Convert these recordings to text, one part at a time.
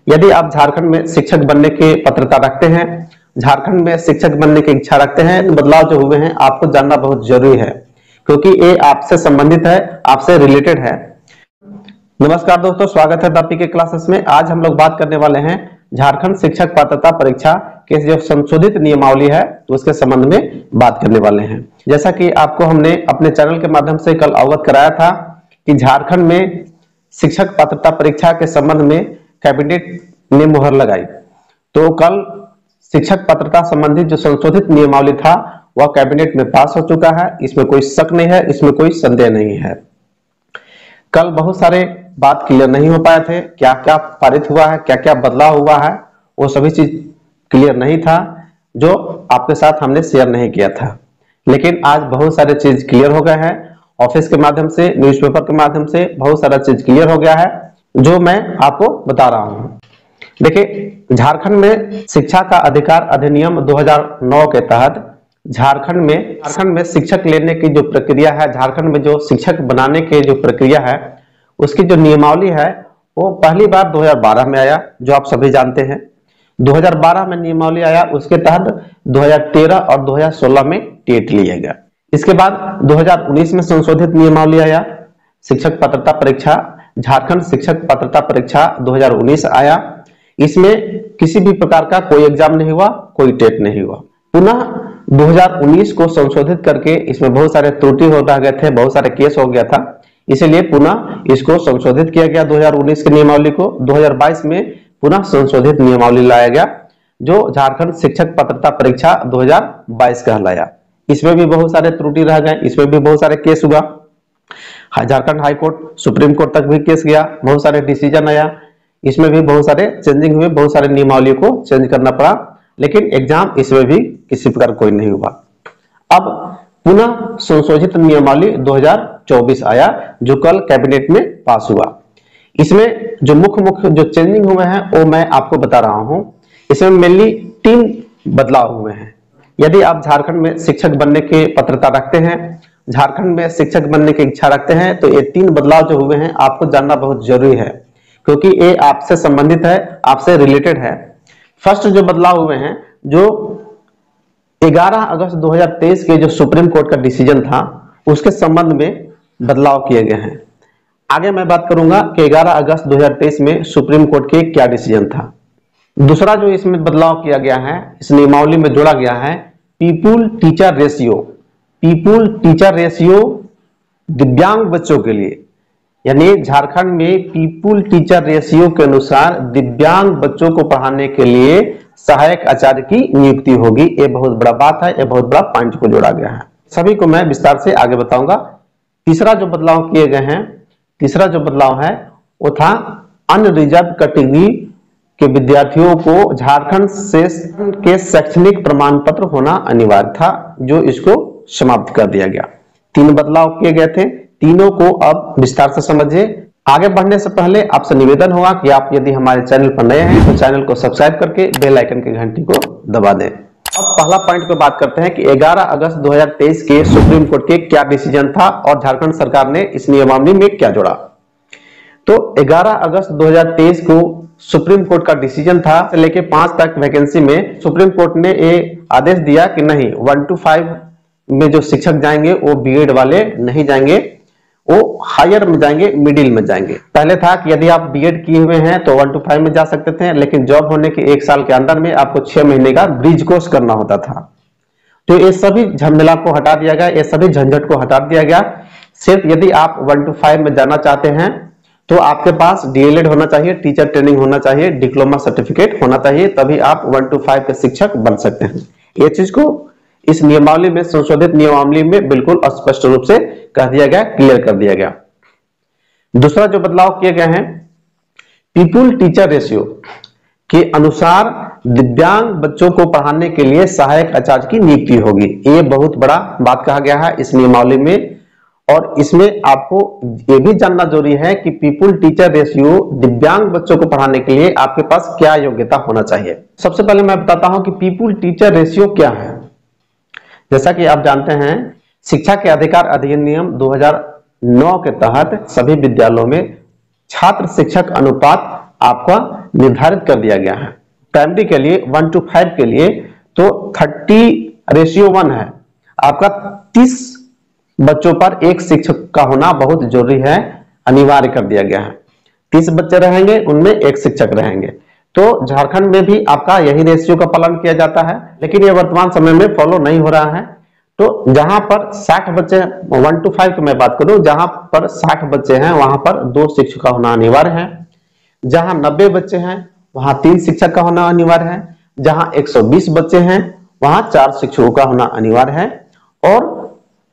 यदि आप झारखंड में शिक्षक बनने की पात्रता रखते हैं, झारखंड में शिक्षक बनने की इच्छा रखते हैं, तो बदलाव जो हुए हैं आपको जानना बहुत जरूरी है, क्योंकि ये आपसे संबंधित है, आपसे रिलेटेड है। नमस्कार दोस्तों, स्वागत है दापी के क्लासेस में। आज हम लोग बात करने वाले हैं झारखंड शिक्षक पात्रता परीक्षा के जो संशोधित नियमावली है उसके संबंध में बात करने वाले हैं। जैसा कि आपको हमने अपने चैनल के माध्यम से कल अवगत कराया था कि झारखंड में शिक्षक पात्रता परीक्षा के संबंध में कैबिनेट ने मुहर लगाई, तो कल शिक्षक पात्रता संबंधित जो संशोधित नियमावली था वह कैबिनेट में पास हो चुका है। इसमें कोई शक नहीं है, इसमें कोई संदेह नहीं है। कल बहुत सारे बात क्लियर नहीं हो पाए थे, क्या क्या पारित हुआ है, क्या क्या बदलाव हुआ है, वो सभी चीज क्लियर नहीं था जो आपके साथ हमने शेयर नहीं किया था। लेकिन आज बहुत सारे चीज क्लियर हो गए हैं। ऑफिस के माध्यम से, न्यूज़पेपर के माध्यम से बहुत सारा चीज क्लियर हो गया है जो मैं आपको बता रहा हूँ। देखिए, झारखंड में शिक्षा का अधिकार अधिनियम 2009 के तहत झारखंड में शिक्षक लेने की जो प्रक्रिया है, झारखंड में जो शिक्षक बनाने की जो प्रक्रिया है उसकी जो नियमावली है वो पहली बार 2012 में आया, जो आप सभी जानते हैं। 2012 में नियमावली आया, उसके तहत 2013 और 2016 में टेट लिया गया। इसके बाद 2019 में संशोधित नियमावली आया, शिक्षक पात्रता परीक्षा, झारखंड शिक्षक पात्रता परीक्षा 2019 आया। इसमें किसी भी प्रकार का कोई एग्जाम नहीं हुआ, कोई टेट नहीं हुआ। पुनः 2019 को संशोधित करके इसमें बहुत सारे त्रुटि हो गए थे, बहुत सारे केस हो गया था, इसीलिए पुनः इसको संशोधित किया गया 2019 के नियमावली को। 2022 में पुनः संशोधित नियमावली लाया गया जो झारखंड शिक्षक पात्रता परीक्षा 2022 कहलाया। इसमें भी बहुत सारे त्रुटि रह गए, इसमें भी बहुत सारे केस हुआ। Jharkhand high court, supreme court तक भी केस गया, बहुत सारे डिसीजन आया, इसमें भी बहुत सारे चेंजिंग हुए, बहुत सारे नियमावली को चेंज करना पड़ा, लेकिन एग्जाम इसमें भी किसी प्रकार कोई नहीं हुआ। अब पुनः संशोधित नियमावली 2024 आया जो कल कैबिनेट में पास हुआ। इसमें जो मुख्य जो चेंजिंग हुए हैं वो मैं आपको बता रहा हूं। इसमें मेनली 3 बदलाव हुए हैं। यदि आप झारखंड में शिक्षक बनने की पात्रता रखते हैं, झारखंड में शिक्षक बनने की इच्छा रखते हैं, तो ये 3 बदलाव जो हुए हैं आपको जानना बहुत जरूरी है, क्योंकि ये आपसे संबंधित है, आपसे रिलेटेड है। फर्स्ट जो बदलाव हुए हैं, जो 11 अगस्त 2023 के जो सुप्रीम कोर्ट का डिसीजन था उसके संबंध में बदलाव किए गए हैं। आगे मैं बात करूंगा कि 11 अगस्त 2023 में सुप्रीम कोर्ट के क्या डिसीजन था। दूसरा जो इसमें बदलाव किया गया है, इस नियमावली में जोड़ा गया है people teacher ratio. People teacher ratio दिव्यांग बच्चों के लिए, यानी झारखंड में पीपुल टीचर रेशियो के अनुसार दिव्यांग बच्चों को पढ़ाने के लिए सहायक आचार्य की नियुक्ति होगी। ये बहुत बड़ा बात है, ये बहुत बड़ा पॉइंट को जोड़ा गया है। सभी को मैं विस्तार से आगे बताऊंगा। तीसरा जो बदलाव किए गए हैं, तीसरा जो बदलाव है वो था अनरिजर्व कैटेगरी के विद्यार्थियों को झारखंड से के शैक्षणिक प्रमाण पत्र होना अनिवार्य था, जो इसको समाप्त कर दिया गया। 3 बदलाव किए गए थे, तीनों को अब विस्तार से समझिए। आगे बढ़ने से पहले आपसे निवेदन होगा कि आप यदि हमारे चैनल पर नए हैं तो चैनल को सब्सक्राइब करके बेल आइकन की घंटी को दबा दें। अब पहला पॉइंट पे बात करते हैं कि 11 अगस्त 2023 के सुप्रीम कोर्ट के क्या डिसीजन था और झारखंड सरकार ने इस नियमावली में क्या जोड़ा। तो 11 अगस्त 2023 को सुप्रीम कोर्ट का डिसीजन था, लेके 5 तक वैकेंसी में सुप्रीम कोर्ट ने ये आदेश दिया कि नहीं, 1 to 5 में जो शिक्षक जाएंगे वो बीएड वाले नहीं जाएंगे, वो हायर में जाएंगे, मिडिल में जाएंगे। पहले था कि यदि आप बीएड किए हुए हैं तो 1 to 5 में जा सकते थे, लेकिन जॉब होने के 1 साल के अंदर में आपको 6 महीने का ब्रिज कोर्स करना होता था। तो ये सभी झमेला को हटा दिया गया, ये सभी झंझट को हटा दिया गया। सिर्फ यदि आप 1 to 5 में जाना चाहते हैं तो आपके पास डीएलएड होना चाहिए, टीचर ट्रेनिंग होना चाहिए, डिप्लोमा सर्टिफिकेट होना चाहिए, तभी आप 1 to 5 के शिक्षक बन सकते हैं। ये चीज को इस नियमावली में, संशोधित नियमावली में बिल्कुल स्पष्ट रूप से कह दिया गया, क्लियर कर दिया गया। दूसरा जो बदलाव किए गए हैं, पीपुल टीचर रेशियो के अनुसार दिव्यांग बच्चों को पढ़ाने के लिए सहायक आचार्य की नियुक्ति होगी। ये बहुत बड़ा बात कहा गया है इस नियमावली में, और इसमें आपको ये भी जानना जरूरी है कि पीपुल टीचर रेशियो दिव्यांग बच्चों को पढ़ाने के लिए आपके पास क्या योग्यता होना चाहिए। सबसे पहले मैं बताता हूं कि पीपुल टीचर रेशियो क्या है। जैसा कि आप जानते हैं, शिक्षा के अधिकार अधिनियम 2009 के तहत सभी विद्यालयों में छात्र शिक्षक अनुपात आपका निर्धारित कर दिया गया है। प्राइमरी के लिए 1:5 के लिए तो 30:1 है। आपका 30 बच्चों पर एक शिक्षक का होना बहुत जरूरी है, अनिवार्य कर दिया गया है। 30 बच्चे रहेंगे, उनमें एक शिक्षक रहेंगे। तो झारखंड में भी आपका यही रेशियो का पालन किया जाता है, लेकिन ये वर्तमान समय में फॉलो नहीं हो रहा है। तो जहां पर 60 बच्चे, 1:5 की मैं बात करूं, जहां पर 60 बच्चे हैं वहां पर 2 शिक्षक का होना अनिवार्य है। जहां 90 बच्चे हैं वहां 3 शिक्षक का होना अनिवार्य है। जहां 120 बच्चे हैं वहां 4 शिक्षकों का होना अनिवार्य है। और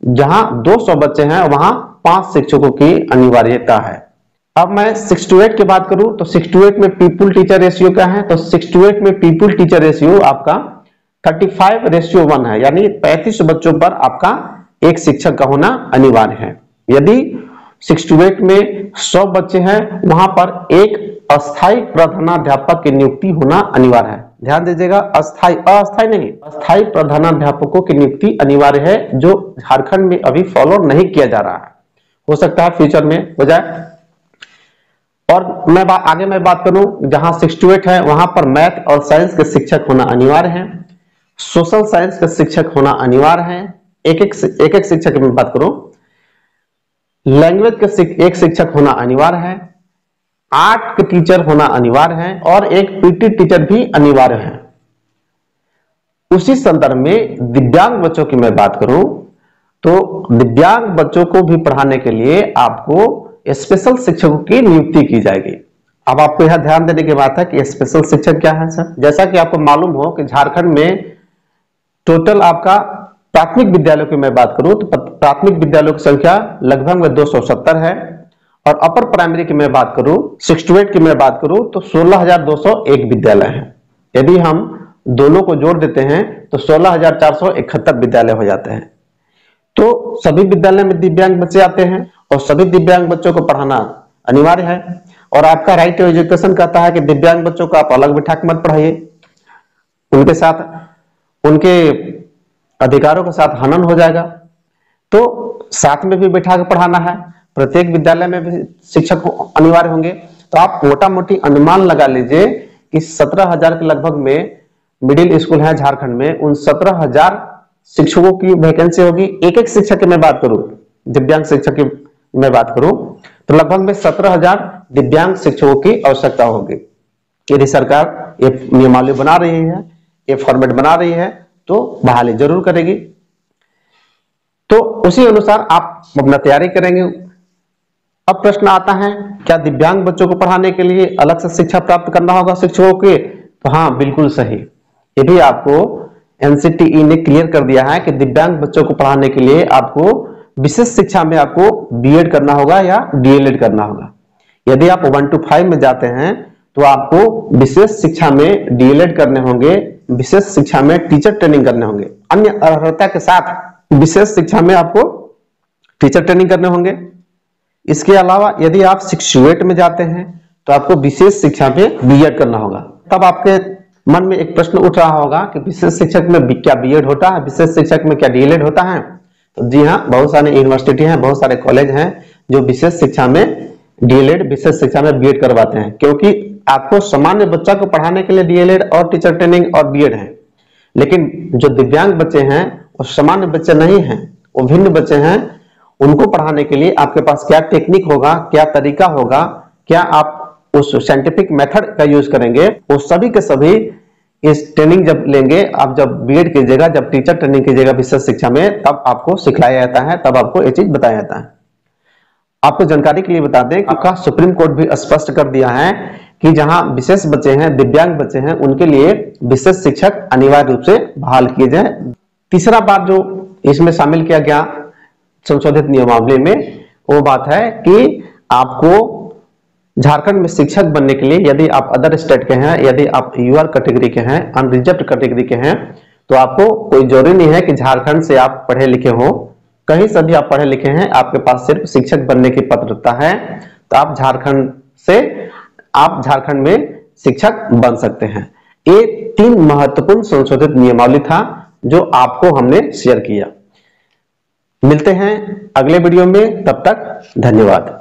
जहां 200 बच्चे हैं वहां 5 शिक्षकों की अनिवार्यता है। अब मैं 6:8 की बात करूं तो 6:8 में पीपुल टीचर रेशियो क्या है, तो 6:8 में पीपुल टीचर रेशियो आपका 35:1 है, यानी 35 बच्चों पर आपका एक शिक्षक का होना अनिवार्य है। यदि 6:8 में 100 बच्चे हैं वहां पर एक अस्थायी प्रधानाध्यापक की नियुक्ति होना अनिवार्य है। ध्यान दीजिएगा, अस्थायी, अस्थायी नहीं, अस्थायी प्रधानाध्यापकों की नियुक्ति अनिवार्य है, जो झारखंड में अभी फॉलो नहीं किया जा रहा है। हो सकता है फ्यूचर में हो जाए। और आगे मैं बात करूं, जहां 6:8 है वहां पर मैथ और साइंस के शिक्षक होना अनिवार्य है। सोशल साइंस के शिक्षक होना अनिवार्य है। एक एक शिक्षक की मैं बात करूं, लैंग्वेज के एक शिक्षक होना अनिवार्य है। आर्ट के टीचर होना अनिवार्य है और एक पीटी टीचर भी अनिवार्य है। उसी संदर्भ में दिव्यांग बच्चों की मैं बात करूं तो दिव्यांग बच्चों को भी पढ़ाने के लिए आपको स्पेशल शिक्षकों की नियुक्ति की जाएगी। अब आपको यह ध्यान देने की बात है कि स्पेशल शिक्षक क्या है सर। जैसा कि आपको मालूम हो कि झारखंड में टोटल आपका प्राथमिक विद्यालयों की मैं बात करूं तो प्राथमिक विद्यालयों की संख्या लगभग में 270 है। और अपर प्राइमरी की मैं बात करूं, 6-8 की मैं बात करूं तो 16,201 विद्यालय हैं। यदि हम दोनों को जोड़ देते हैं तो 16,471 विद्यालय हो जाते हैं। तो सभी विद्यालय में दिव्यांग बच्चे आते हैं और सभी दिव्यांग बच्चों को पढ़ाना अनिवार्य है। और आपका राइट टू एजुकेशन कहता है कि दिव्यांग बच्चों को आप अलग बिठा के मत पढ़ाइए, उनके साथ उनके अधिकारों के साथ हनन हो जाएगा। तो साथ में भी बिठा के पढ़ाना है। प्रत्येक विद्यालय में भी शिक्षक अनिवार्य होंगे। तो आप मोटा मोटी अनुमान लगा लीजिए कि 17,000 के लगभग में मिडिल स्कूल है झारखंड में, उन 17,000 शिक्षकों की वैकेंसी होगी। एक एक शिक्षक की मैं बात करूं, दिव्यांग शिक्षक की मैं बात करूं तो लगभग में 17,000 दिव्यांग शिक्षकों की आवश्यकता होगी। यदि सरकार ये नियमावली बना रही है, ये फॉर्मेट बना रही है तो बहाली जरूर करेगी। तो उसी अनुसार आप अपना तैयारी करेंगे। अब प्रश्न आता है, क्या दिव्यांग बच्चों को पढ़ाने के लिए अलग से शिक्षा प्राप्त करना होगा शिक्षकों के? तो हाँ, बिल्कुल सही। ये भी आपको एनसीटीई ने क्लियर कर दिया है कि दिव्यांग बच्चों को पढ़ाने के लिए आपको विशेष शिक्षा में आपको बीएड करना होगा या डीएलएड करना होगा। यदि आप 1 to 5 में जाते हैं तो आपको विशेष शिक्षा में डीएलएड करने होंगे, विशेष शिक्षा में टीचर ट्रेनिंग करने होंगे। अन्य अर्हता के साथ विशेष शिक्षा में आपको टीचर ट्रेनिंग करने होंगे। इसके अलावा यदि आप 6-8 में जाते हैं तो आपको विशेष शिक्षा में बीएड करना होगा। तब आपके मन में एक प्रश्न उठ रहा होगा कि विशेष शिक्षक में क्या बीएड होता है, विशेष शिक्षक में क्या डीएलएड होता है? तो जी हाँ, बहुत सारे यूनिवर्सिटी हैं, बहुत सारे कॉलेज हैं जो विशेष शिक्षा में डीएलएड, विशेष शिक्षा में बीएड करवाते हैं। क्योंकि आपको सामान्य बच्चा को पढ़ाने के लिए डीएलएड और टीचर ट्रेनिंग और बीएड है, लेकिन जो दिव्यांग बच्चे हैं वो सामान्य बच्चे नहीं हैं, वो भिन्न बच्चे हैं। उनको पढ़ाने के लिए आपके पास क्या टेक्निक होगा, क्या तरीका होगा, क्या आप उस साइंटिफिक मेथड का यूज करेंगे, वो सभी के सभी इस ट्रेनिंग जब लेंगे, आप जब बीएड कीजिएगा, जब टीचर ट्रेनिंग कीजिएगा विशेष शिक्षा में, तब आपको सिखलाया जाता है, तब आपको ये चीज बताया जाता है। आपको जानकारी के लिए बता दें कि आपका सुप्रीम कोर्ट भी स्पष्ट कर दिया है कि जहां विशेष बच्चे हैं, दिव्यांग बच्चे हैं, उनके लिए विशेष शिक्षक अनिवार्य रूप से बहाल किए जाए। तीसरा बात जो इसमें शामिल किया गया संशोधित नियमावली में, वो बात है कि आपको झारखंड में शिक्षक बनने के लिए यदि आप अदर स्टेट के हैं, यदि आप यूआर कैटेगरी के हैं, अनरिजर्व्ड कैटेगरी के हैं, तो आपको कोई जरूरी नहीं है कि झारखंड से आप पढ़े लिखे हो। कहीं से भी आप पढ़े लिखे हैं, आपके पास सिर्फ शिक्षक बनने की पात्रता है, तो आप झारखंड में शिक्षक बन सकते हैं। ये 3 महत्वपूर्ण संशोधित नियमावली था जो आपको हमने शेयर किया। मिलते हैं अगले वीडियो में, तब तक धन्यवाद।